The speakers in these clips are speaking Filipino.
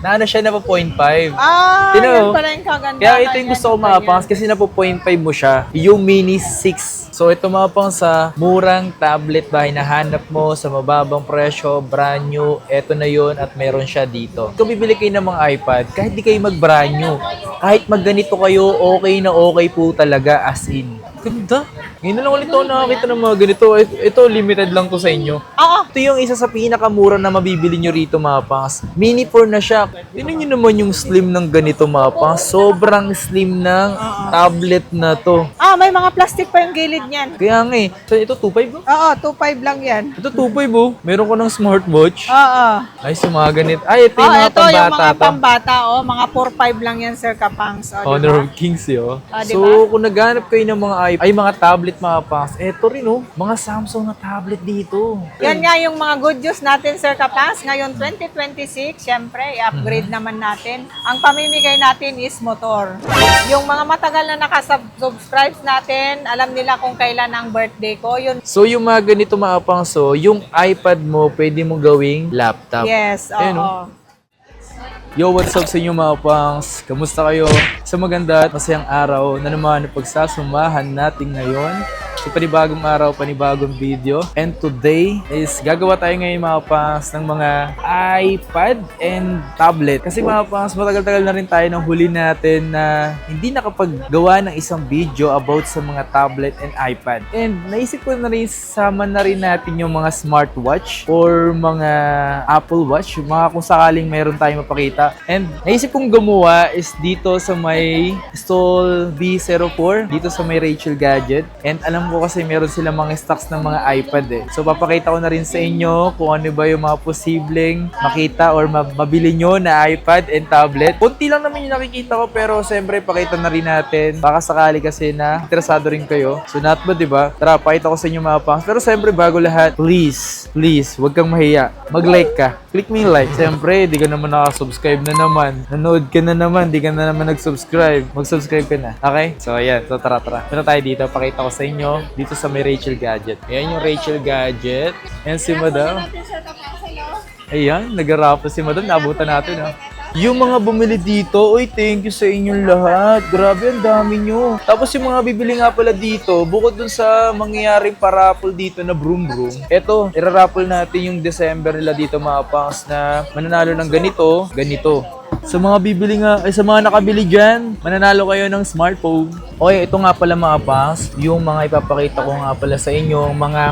na ano siya na po 0.5. Yan pala yung kagandahan. Kaya ito yung gusto ko mga pangs kasi na po 0.5 mo siya, yung Mini 6. So ito mga pangs sa murang tablet ba hinahanap mo sa mababang presyo, brand new, ito na yun at meron siya dito. Kung bibili kayo ng mga iPad, kahit di kayo mag-brand new, kahit magganito kayo, okay na okay po talaga as in. Ganda. Ngayon na lang ulit ako nakakita ng mga ganito. Ito, limited lang to sa inyo. Oo. Ito yung isa sa pinakamura na mabibili nyo rito mga pangs. Mini 4 na siya. Tignan nyo naman yung slim ng ganito mga pangs. Sobrang slim ng tablet na to. May mga plastic pa yung gilid niyan. Kaya nga eh. So ito 2.5 ba? Oo, 2.5 lang yan. Ito 2.5 oh. Meron ko ng smartwatch. Oo. Ay, yung mga ganito. Ay, ito yung mga Ito yung pambata mga to. pambata, mga 4.5 lang yan, Sir Kapangs. Honor of Kings yun. Diba? So, kung naghanap kayo ng mga mga tablet mga pangs, eto rin oh, mga Samsung na tablet dito. Yan nga yung mga good news natin, Sir Kapangs. Ngayon, 2026, syempre, i-upgrade naman natin. Ang pamimigay natin is motor. Yung mga matagal na nakasubscribe natin, alam nila kung kailan ang birthday ko. Yun. So, yung mga ganito mga pangs, so, yung iPad mo, pwede mo gawing laptop. Yes, Ayan, oo. oh. Yo, what's up sa inyo mga pangs? Kamusta kayo? Sa maganda at masayang araw na naman na pagsasamahan natin ngayon sa panibagong araw, panibagong video. And today is gagawa tayo ngayon mga pangs ng mga iPad and tablet. Kasi mga pangs, matagal-tagal na rin tayo nang huli natin na hindi nakapaggawa ng isang video about sa mga tablet and iPad. And naisip ko na rin, sama na rin natin yung mga smartwatch or mga Apple Watch, yung mga kung sakaling mayroon tayong mapakita. And naisip kong gumawa is dito sa may stall B04, dito sa may Rachel Gadget. And alam ko kasi meron silang mga stocks ng mga iPad eh. So papakita ko na rin sa inyo kung ano ba yung mga posibleng makita or mabili nyo na iPad and tablet. Kunti lang naman yung nakikita ko pero siyempre pakita na rin natin. Baka sakali kasi na interesado rin kayo. So not ba diba? Tara, pakita ko sa inyo mga pangs. Pero siyempre bago lahat, please, huwag kang mahiya. Mag-like ka. Click mo yung like. Siyempre, di ka naman nakasubscribe na naman. Nanood ka na naman, di ka na naman nag-subscribe. Mag-subscribe ka na. Okay? So, ayan. So, tara. Punta tayo dito. Pakita ko sa inyo. Dito sa may Rachel Gadget. Ayan yung Rachel Gadget. Ayan si Madam. Ayan, nag-raffle si Madam. Nabutan natin, ha. Yung mga bumili dito, oy, thank you sa inyong lahat. Grabe, ang dami nyo. Tapos yung mga bibili nga pala dito, bukod dun sa mangyayaring paraffle dito na broom, eto, iraraffle natin yung December nila dito mga pangs na mananalo ng ganito. Sa mga bibili nga, sa mga nakabili dyan, mananalo kayo ng smartphone. Okay, ito nga pala mga pangs, yung mga ipapakita ko nga pala sa inyo, mga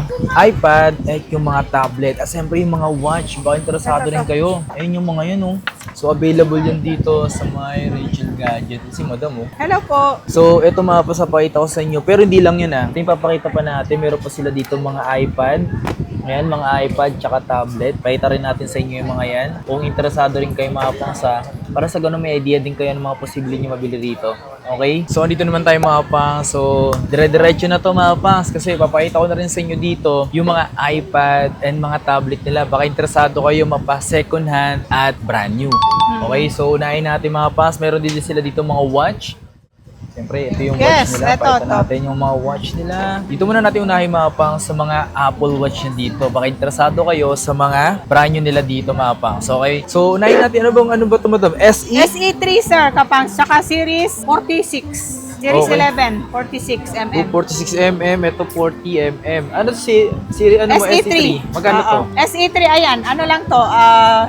iPad at yung mga tablet. At siyempre yung mga watch, baka interesado rin kayo. Ayun yung mga yun, oh. So, available yan dito sa may Rachel Gadget. Si Madam, oh. Hello po. So, ito mga pasapakita ko sa inyo. Pero hindi lang yun, ah. Ito yung papakita pa natin. Meron pa sila dito mga iPad. Ayan, mga iPad tsaka tablet. Pakita rin natin sa inyo yung mga yan. Kung interesado rin kayo mga pangsa, para sa ganun may idea din kayo ng mga posible nyo mabili rito. Okay? So, andito naman tayo mga pangs. So, dire-diretso na to mga pangs kasi papakita ko na rin sa inyo dito yung mga iPad and mga tablet nila. Baka interesado kayo mapa second hand at brand new. Okay? So, unahin natin mga pangs. Meron din sila dito mga watch. Siyempre, ito yung watch nila. Pakita natin yung mga watch nila. Dito muna natin unahin mga pangs sa mga Apple Watch na dito. Baka interesado kayo sa mga brand new nila dito mga pangs. Okay? So, unahin natin. Ano ba ito, Madam? SE? SE3, Sir Kapangs. Saka Series 46. Series Okay. 11, 46mm. 46mm, ito 40mm. Ano ano mo, SE3. SE3? Magkano to? SE3, ayan. Ano lang to?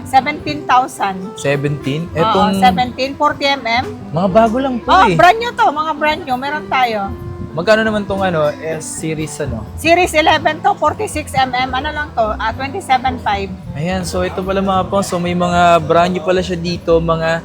17,000. 17? Oo, Etong 17, 40mm. mga bago lang to Oh, eh. brand new to. Mga brand new. Meron tayo. Magkano naman tong S-series ano? Series 11 to, 46mm. Ano lang to? 27.5. Ayan, so ito pala mga pang. So may mga brand new pala siya dito. Mga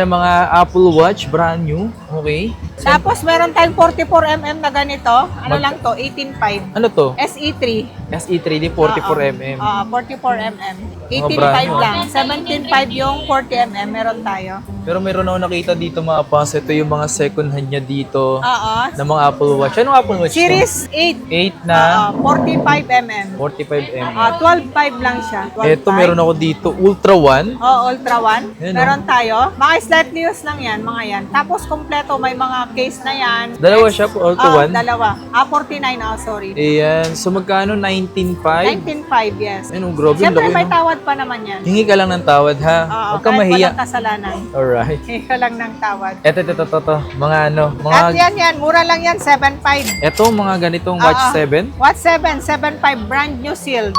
mga Apple Watch, brand new. Okay. Tapos meron tayong 44mm na ganito. Ano lang to? 18.5. Ano to? SE3. SE3D 44mm. 44mm. Mga 18.5 brand lang. 17.5 yung 40mm. Meron tayo. Pero mayroon ako nakita dito mga pangs. Ito yung mga second hand niya dito. Oo. Na mga Apple Watch. Anong Apple Watch? Series 8. 8 na 45mm. 45mm. 12.5 lang siya. 12.5. Ito meron ako dito, Ultra 1. Oh, Ultra 1. Yan, Meron tayo. Mga slight news lang yan, mga yan. Tapos kompleto, may mga case na yan. Dalawa siya, all to one? Dalawa. 49, sorry. Ayan. So, magkano? 19.5? 19.5, yes. Ano, grabe. Siyempre, laki, may no? tawad pa naman yan. Hingi ka lang ng tawad, ha? Oo, Huwag kang kahit mahiya. walang kasalanan. Alright. Hingi ka lang ng tawad. Ito. Mga ano, At mga... yan, mura lang yan, 7.5. Ito, mga ganitong Watch 7. Watch 7, 7.5, brand new sealed.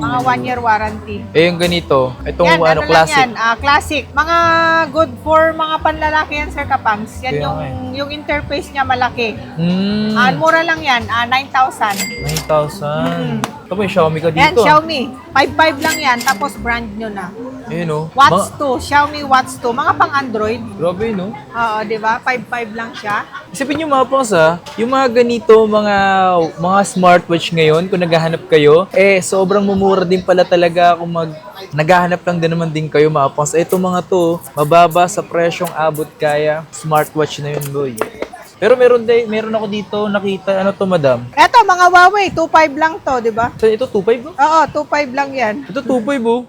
Mga 1-year warranty. Eh, yung ganito. Itong Yan, ano, lang classic. yan, classic. Mga good for mga panlalaki yan, Sir Kapangs. Yan Kaya yung interface niya malaki. Hmm. Mura lang yan, 9,000. 9,000. Ito po yung Xiaomi ka Yan, dito. Xiaomi. 5.5 lang yan, tapos brand new na. Ayun, no? Watch 2, Xiaomi Watch 2. Mga pang Android. Grabe, no? Oo, di ba? 5.5 lang siya. Isipin nyo mga pons, yung mga ganito, mga smartwatch ngayon, kung naghahanap kayo, sobrang mumura din pala talaga kung naghahanap lang din naman din kayo mga pons. Ito mga to, mababa sa presyong abot kaya, smartwatch na yun, boy. Pero meron ako dito nakita, ano to, madam? Eto, mga Huawei, 2.5 lang to, di ba? So, ito 2.5, no? Oo, 2.5 lang yan. Ito 2.5, oh.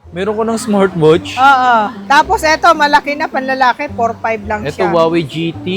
Meron ko ng smartwatch. Oo. Tapos eto, malaki na panlalaki, 4.5 lang Ito siya. Huawei GT,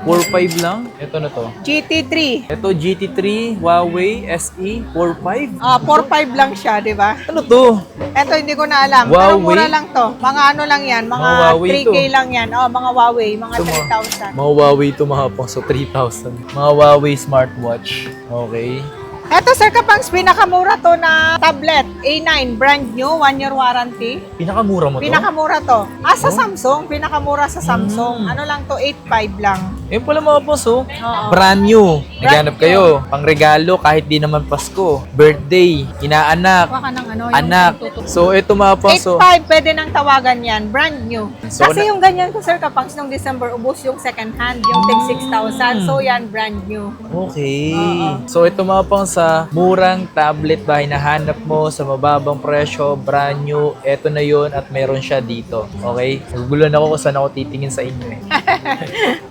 4.5 lang. Ito na to. GT3. Ito GT3, Huawei SE, 4.5. 4.5 lang siya, di ba? Ano to? Eto, hindi ko na alam. Pero Huawei? mura lang to. Mga ano lang yan, mga Mga Huawei 3K to. lang yan. Mga Huawei, mga Ito, 3,000. Mga Huawei ito mga pang, so 3,000. Mga Huawei smartwatch. Okay. Eto, Sir Kapangs, pinakamura to na tablet. A9, brand new, 1-year warranty. Pinakamura mo to? Pinakamura to. Sa Samsung, pinakamura sa Samsung. Ano lang to, 8.5 lang. Ayun pala mga boss, oh. Oo. Brand new. Naghanap new. kayo. Pang regalo kahit di naman Pasko. Birthday. Inaanak. Baka ng ano, yung Anak. tututok. So, ito mga boss, oh. 8.5, pwede nang tawagan yan. Brand new. So, Kasi yung ganyan ko, Sir Kapangs, nung December, ubos yung second hand, yung tig 6,000. So, yan, brand new. Okay. Oo. So ito mga pang sa murang tablet ba hinahanap mo sa mababang presyo, brand new, ito na yon at meron siya dito. Okay? Nagugulan ako kung saan ako titingin sa inyo eh.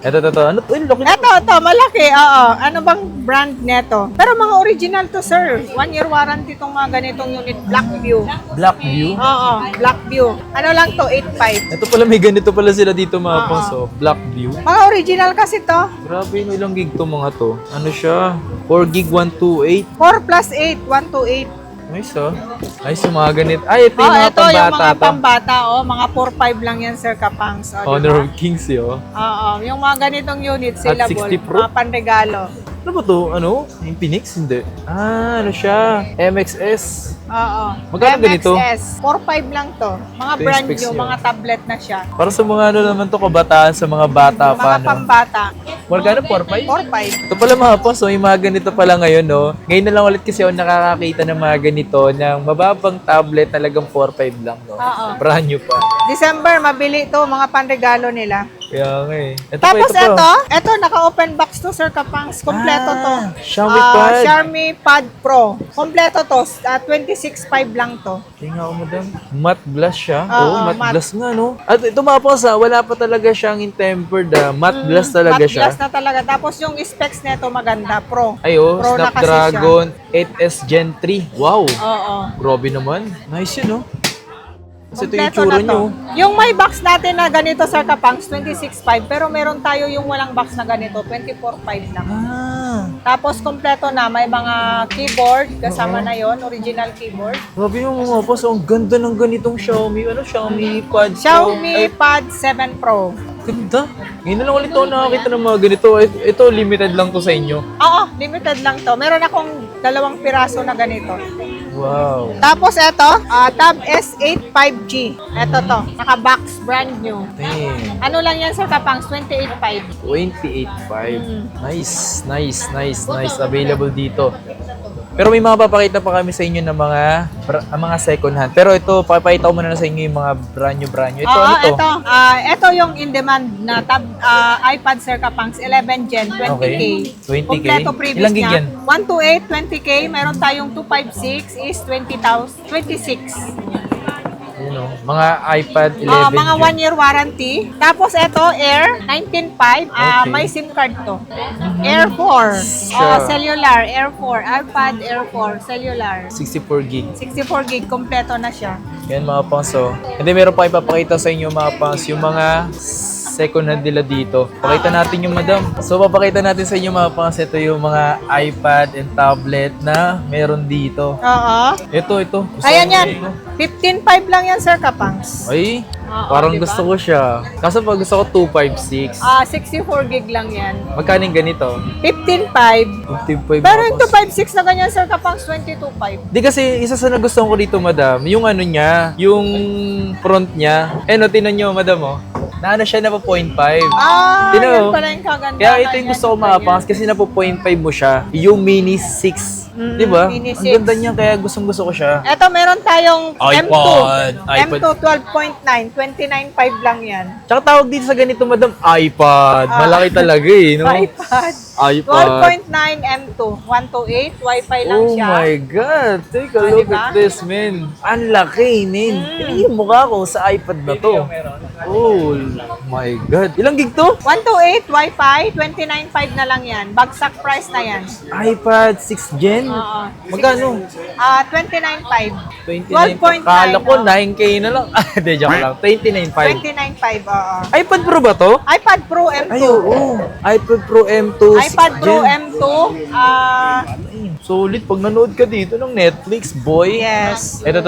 Ito. Ano to? Laki na. Ito, malaki. Oo. Ano bang brand neto? Pero mga original to, sir. 1-year warranty itong mga ganitong unit. Blackview. Blackview. Oo, Blackview. Ano lang to, 8.5. Ito pala, may ganito pala sila dito mga pang, so Blackview. Mga original kasi to. Grabe, ilang gig to mga to. Ano siya? 4 gig 128. 4 plus 8, 128. Nice, oh. Nice yung mga ganito. Ay, ito yung mga Ito yung pambata mga to. pambata. Mga 4.5 lang yan, Sir Kapangs. Honor of Kings, yo. Oo, yung mga ganitong unit, At saleable. 60 Pro? Mga panregalo. Ano ba to? Ano? Infinix? Hindi. Ano siya? MXS. Oo. Magkano ganito? MXS. 4.5 lang to. Mga Ito yung brand specs new, niya. mga tablet na siya. Para sa mga ano naman to, kabataan, sa mga bata pa, Mga no? pambata. Magkano? 4.5? 4.5. Ito pala mga boss, yung mga ganito pala ngayon, no? Ngayon na lang ulit kasi ako nakakakita ng mga ganito ng mababang tablet, talagang 4.5 lang, no? Oo. Brand new pa. December, mabili to, mga panregalo nila. Kaya nga eh. Ito Tapos pa. ito, naka-open box to, Sir Kapangs. Kompleto to. Xiaomi Pad. Xiaomi Pad Pro. Kompleto to. 26.5 lang to. Tingnan ko, madam. Matte glass siya. Oo, Matte matte. glass nga, no? At ito mga boss, wala pa talaga siyang in-tempered. Matte glass talaga Matte siya. glass na talaga. Tapos yung specs nito maganda. Pro. Ay, oh, Pro na kasi Snapdragon 8S Gen 3. Wow! Oo. Grabe naman. Nice yun, no? Kasi ito yung Kompleto tsura na nyo. to. Yung may box natin na ganito, Sir Kapangs, 26.5. Pero meron tayo yung walang box na ganito, 24.5 lang. Ah, Tapos kompleto na, may mga keyboard, kasama na yon, original keyboard. grabe yung mga boss. Ang ganda ng ganitong Xiaomi. Ano? Xiaomi Pad Pro. Xiaomi Ay, Pad 7 Pro. ganda. Ngayon na lang ulit ako nakakita ng mga ganito. Ito, limited lang to sa inyo. Oo, limited lang to. Meron akong 2 piraso na ganito. Wow. Tapos ito, Tab S8 5G. Ito to, naka-box, brand new. Damn. Ano lang yan, Sir Kapangs? 28.5. 28.5. Nice. Available dito. Pero may mga papakita pa kami sa inyo ng mga second hand. Pero ito, papakita ko muna na sa inyo yung mga brand new. Ito, ano to? Ito yung in-demand na iPad, Sir Kapangs, 11 Gen, 20K. Okay. 20K? Kompleto previous Ilang gig niya. yan? 128, 20K. Meron tayong 256 is 20,000, 26. Yun, oh. Mga iPad 11 Mga Gen. 1-year warranty. Tapos ito, Air 19.5. Okay. May SIM card to. Air 4. Sure. Cellular, Air 4. iPad Air 4, cellular. 64 gig. 64 gig, kompleto na siya. Yan mga pangs. So, hindi meron pa ipapakita sa inyo mga pangs. Yung mga second hand nila dito. Pakita natin yung madam. So, papakita natin sa inyo mga pangas. Ito yung mga iPad and tablet na meron dito. Oo. Ito. Gusto Ayan ko yan. ito. 15.5 lang yan, Sir Kapangs. Ay, Oo, parang diba? gusto ko siya. Kaso pag gusto ko 256. 64 gig lang yan. Magkano yung ganito? 15.5. 55 Pero yung mga pangas. 256 na ganyan, Sir Kapangs, 22.5. Di kasi isa sa nagustuhan ko dito, madam, yung ano niya, yung front niya. Eh, no, tinan nyo, madam, oh. Na ano siya na po 0.5. Yan Tino, pala yung kagandahan. kaya ito yung gusto ko mapangas kasi na po 0.5 mo siya. Yung Mini 6. Di ba? Mini Ang 6. ganda niya, kaya gustong-gusto ko siya. Eto, meron tayong iPad. M2. M2 12.9. 29.5 lang yan. Tsaka tawag dito sa ganito, madam, iPad. Malaki talaga eh, no? iPad. iPad. 12.9 M2. 128. Wi-Fi lang Oh siya. my God. Take a Ah, look diba? at this, man. Ang laki, man. Tingnan yung mukha ko sa iPad na to. Oh my God. Ilang gig to? 128 Wi-Fi. 29.5 na lang yan. Bagsak price na yan. iPad 6 Gen? Oo. Magkano? 29.5. 29. 12.9, Kala ko oh. 9K na lang. Hindi, joke lang. 29.5. 29.5, oo. iPad Pro ba to? iPad Pro M2. Ay, oo. iPad Pro M2 iPad 6 Pro Gen. M2. Solid. Pag nanood ka dito ng Netflix, boy. Yes. Ito,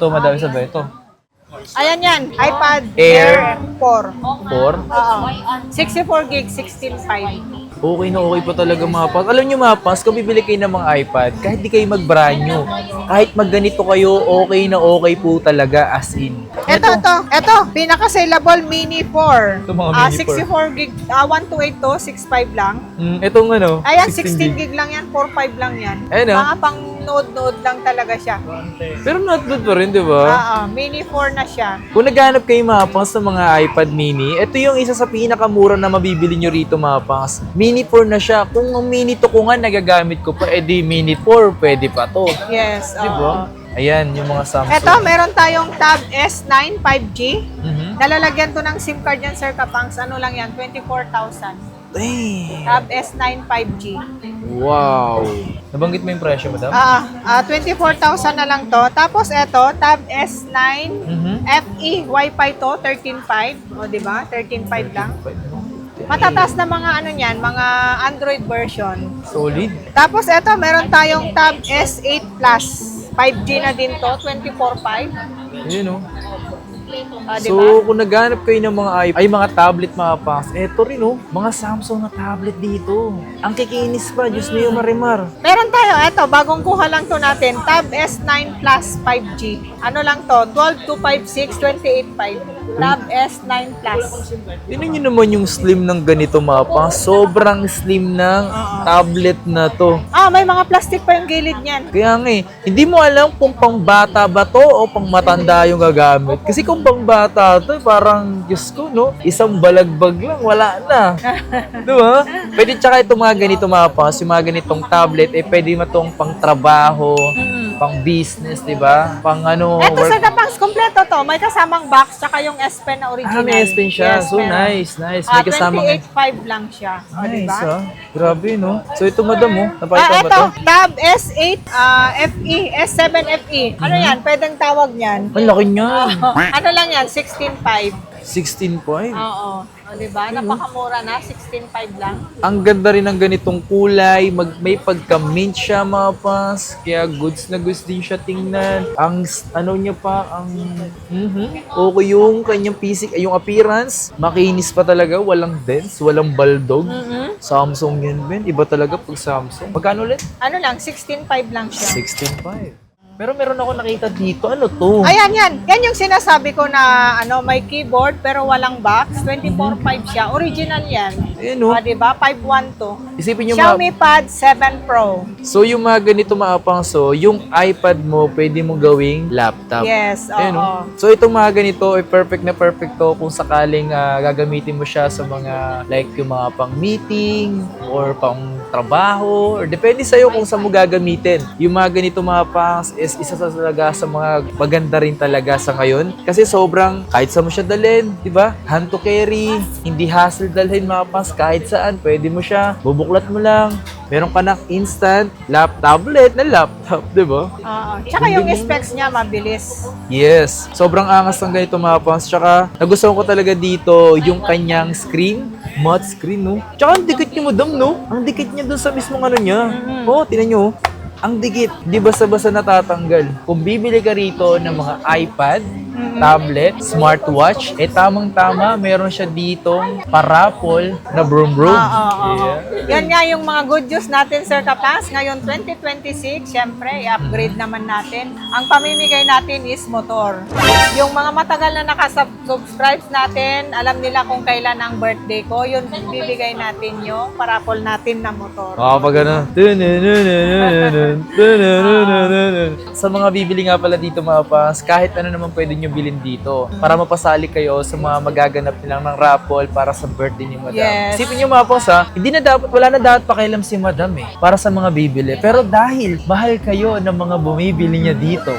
madami sabi. Ito. Ayan yan. iPad Air. Air 4. 4. Oo. 64 gig, 16.5. Okay na okay pa talaga mga pas. Alam nyo mga pas, kung bibili kayo ng mga iPad, kahit di kayo mag-brand new, kahit magganito kayo, okay na okay po talaga as in. Ito, pinaka-saleable Mini 4. Ito mga Mini 64 gig, 128 to, 65 lang. Itong ano, Ayan, 16 gig lang yan, 4.5 lang yan. Ayun, Mga pang node lang talaga siya. Pero not good pa rin, di ba? Mini 4 na siya. Kung naghanap kayo mga pangs ng mga iPad mini, ito yung isa sa pinakamura na mabibili nyo rito mga pangs. Mini 4 na siya. Kung ang mini to ko nga nagagamit ko pa, edi mini 4, pwede pa to. Yes, Di ba? Ayan, yung mga Samsung. Ito, meron tayong Tab S9 5G. Mhm. Nalalagyan to ng SIM card yan, Sir Kapangs. Ano lang yan? 24,000. Damn. Tab S9 5G. Wow. Nabanggit mo yung presyo, madam? 24,000 na lang to. Tapos ito, Tab S9 Mhm. FE Wi-Fi to, 13.5. O, di ba? 13.5 lang. Matataas na mga ano niyan, mga Android version. Solid. Tapos ito, meron tayong Tab S8 Plus. 5G na din to, 24.5. Yun, oh. Di ba? So, kung naghanap kayo ng mga mga tablet mga pangs, eto rin oh, mga Samsung na tablet dito. Ang kikinis pa, Diyos mo yung marimar. Meron tayo, ito, bagong kuha lang to natin, Tab S9 Plus 5G. Ano lang to, 12,256, 28.5. Tab S9 Plus. Tingnan nyo naman yung slim ng ganito mga pangs. Sobrang slim ng tablet na to. May mga plastic pa yung gilid niyan. Kaya nga eh, hindi mo alam kung pang bata ba to o pang matanda yung gagamit. Kasi kung pang bata to, parang, Diyos ko, no? Isang balagbag lang, wala na. Diba? Pwede tsaka itong mga ganito mga pangs, yung mga ganitong tablet, pwede matong pang trabaho, pang business, diba? Pang ano, Ito sa Kapangs, kompleto to. May kasamang box, tsaka yung S Pen na original. may S Pen siya. Yes, So, meron. nice. May kasama. 28.5 lang siya. O, Nice, diba? Grabe, no? So, ito, madam, oh. Napakita ba Ito, to? Tab S8 FE, S7 FE. Ano yan? Pwedeng tawag niyan. Ang laki niyan. Ano lang yan? 16.5. 16.5. Oo. O, diba? Napakamura na. 16.5 lang. Ang ganda rin ng ganitong kulay. May pagka-mint siya, mga pas. Kaya goods na goods din siya tingnan. Ang, ano niya pa, ang, okay yung kanyang physics, yung appearance. Makinis pa talaga. Walang dents, walang baldog. Samsung yun, Ben. Iba talaga pag Samsung. Magkano ulit? Ano lang? 16.5 lang siya. 16.5. Pero meron ako nakita dito. Ano to? Ayan, yan. Yan yung sinasabi ko na may keyboard pero walang box. 24.5 siya. Original yan. Ayan, oh. Diba? 5.1 to. Isipin nyo, Xiaomi Pad 7 Pro. So, yung mga ganito mga pangso, yung iPad mo, pwede mo gawing laptop. Yes, Ayan, oo. oh. So, itong mga ganito, perfect na perfect to kung sakaling gagamitin mo siya sa mga, like, yung mga pang-meeting, or pang-trabaho, or depende sa'yo kung saan mo gagamitin. Yung mga ganito mga pangs is isa sa talaga sa mga maganda rin talaga sa ngayon. Kasi sobrang, kahit saan mo siya dalhin, di ba? Hand to carry, hindi hassle dalhin mga pangs, kahit saan, pwede mo siya, bubuklat mo lang, Meron ka ng instant tablet na laptop, di ba? Oo. Tsaka yung specs niya mabilis. Yes. Sobrang angas ng ganito mga pangs. Tsaka, nagustuhan ko talaga dito yung kanyang screen. Matte screen, no? Tsaka, ang dikit niya, madam, no? Ang dikit niya dun sa mismong ano niya. Oh, tinan nyo. Ang dikit. Di basta-basta natatanggal. Kung bibili ka rito ng mga iPad, tablet, smartwatch, tamang-tama, meron siya ditong parapol na broom-broom. Oo. Yan nga yung mga good news natin, Sir Kapas. Ngayon, 2026, syempre, i-upgrade naman natin. Ang pamimigay natin is motor. Yung mga matagal na nakasubscribe natin, alam nila kung kailan ang birthday ko, yun, bibigay natin yung parapol natin na motor. Pag ano. Sa mga bibili nga pala dito mga pangs, kahit ano naman pwede nyo bilhin dito para mapasali kayo sa mga magaganap nilang ng raffle para sa birthday ni Madam. Yes. Isipin nyo mga pangs ha, wala na dapat pakialam si Madam para sa mga bibili. Pero dahil mahal kayo ng mga bumibili niya dito,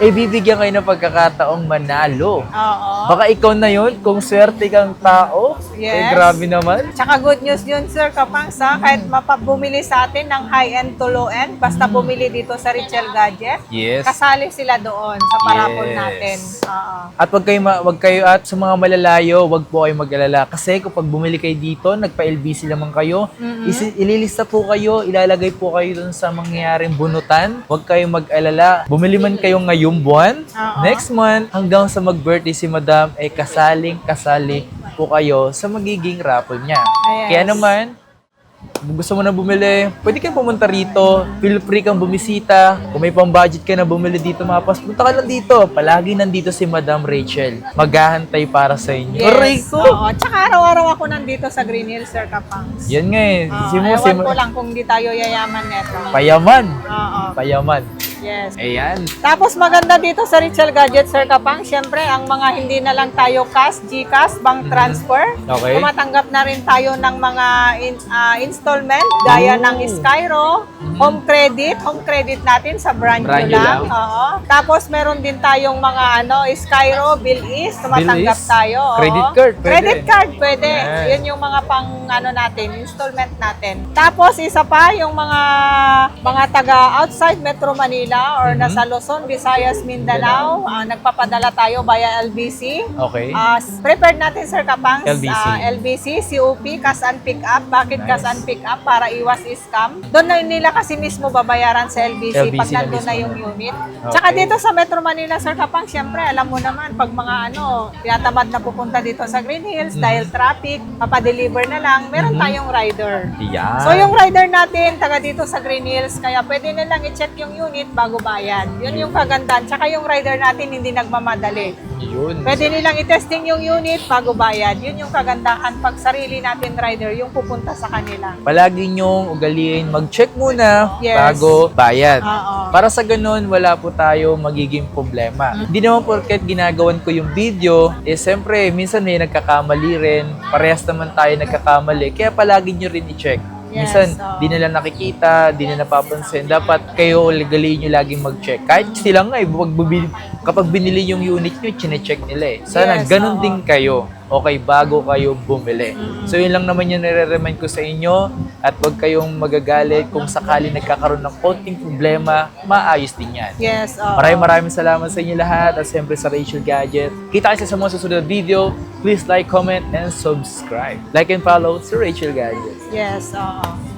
bibigyan kayo ng pagkakataong manalo. Oo. Baka ikaw na yun, kung swerte kang tao, Yes. grabe naman. Tsaka good news yun, Sir Kapangs, ha? Kahit bumili sa atin ng high-end to low-end, basta bumili dito sa Richel Gadget, Yes. kasali sila doon sa parapol Yes. natin. Oo. At wag kayo at sa mga malalayo, wag po kayo mag-alala. Kasi kapag bumili kayo dito, nagpa-LBC naman kayo, ililista po kayo, ilalagay po kayo dun sa mangyayaring bunutan. Wag kayong mag-alala. Bumili man kayo ngayong buwan, Oo. next month, hanggang sa mag-birthday si Madam, kasali po kayo sa magiging raffle niya. Yes. Kaya naman, kung gusto mo na bumili, pwede kang pumunta rito. Feel free kang bumisita. Kung may pang-budget ka na bumili dito, mapas, punta ka lang dito. Palagi nandito si Madam Rachel. Maghahantay para sa inyo. Aray Yes. ko! Oo. Tsaka araw-araw ako nandito sa Green Hills, Sir Kapangs. Yan nga eh. Ewan ko lang kung di tayo yayaman neto. Payaman. Oo. Payaman. Yes. Ayan. Tapos maganda dito sa Richel Gadget, Sir Kapang, syempre ang mga hindi na lang tayo cash, GCash, bank transfer. Okay. Tumatanggap na rin tayo ng mga installment gaya ng Skyro, home credit natin sa brand Brand nyo nyo lang. lang. Oo. Tapos meron din tayong mga Skyro, Bill Is, tumatanggap Bill Is. tayo. Oo. Credit card, pwede. Credit card, pwede. Yan. Yun yung mga pang natin, installment natin. Tapos isa pa yung mga taga outside Metro Manila or nasa Luzon, Visayas, Mindanao, nagpapadala tayo via LBC. Okay. Prepared natin, Sir Kapangs. LBC. LBC, COP, cash and pick up. Bakit Nice. cash and pick up? Para iwas scam. Doon na nila kasi mismo babayaran sa LBC, pag LBC na nandun na mismo yung na. unit. Okay. Tsaka dito sa Metro Manila, Sir Kapangs, syempre, alam mo naman, pag mga tinatamad na pupunta dito sa Green Hills dahil traffic, papadeliver na lang, meron tayong rider. Yan. So yung rider natin, taga dito sa Green Hills, kaya pwede nilang i-check yung unit bago bayad. Yun yung kagandahan. Tsaka yung rider natin hindi nagmamadali. Yun. Pwede nilang i-testing yung unit bago bayad. Yun yung kagandahan pag sarili natin rider, yung pupunta sa kanila. Palagi nyong ugaliin, mag-check muna Yes. bago bayad. Oo. Para sa ganun, wala po tayo magiging problema. Hindi naman porket ginagawan ko yung video, siyempre, minsan may nagkakamali rin. Parehas naman tayo nagkakamali. Kaya palagi nyo rin i-check. Yes, Minsan, oo. di nila nakikita, di nila napapansin. Dapat kayo legalin nyo laging mag-check. Kahit sila nga, kapag binili yung unit nyo, chine-check nila eh. Sana Yes, ganun oo. din kayo. Okay, bago kayo bumili. So yun lang naman yung nire-remind ko sa inyo at huwag kayong magagalit kung sakali nagkakaroon ng konting problema, maayos din yan. Yes. Oo. Maraming salamat sa inyo lahat at siyempre sa Rachel Gadget. Kita kayo sa mga susunod na video. Please like, comment, and subscribe. Like and follow si Rachel Gadget. Yes. Oo.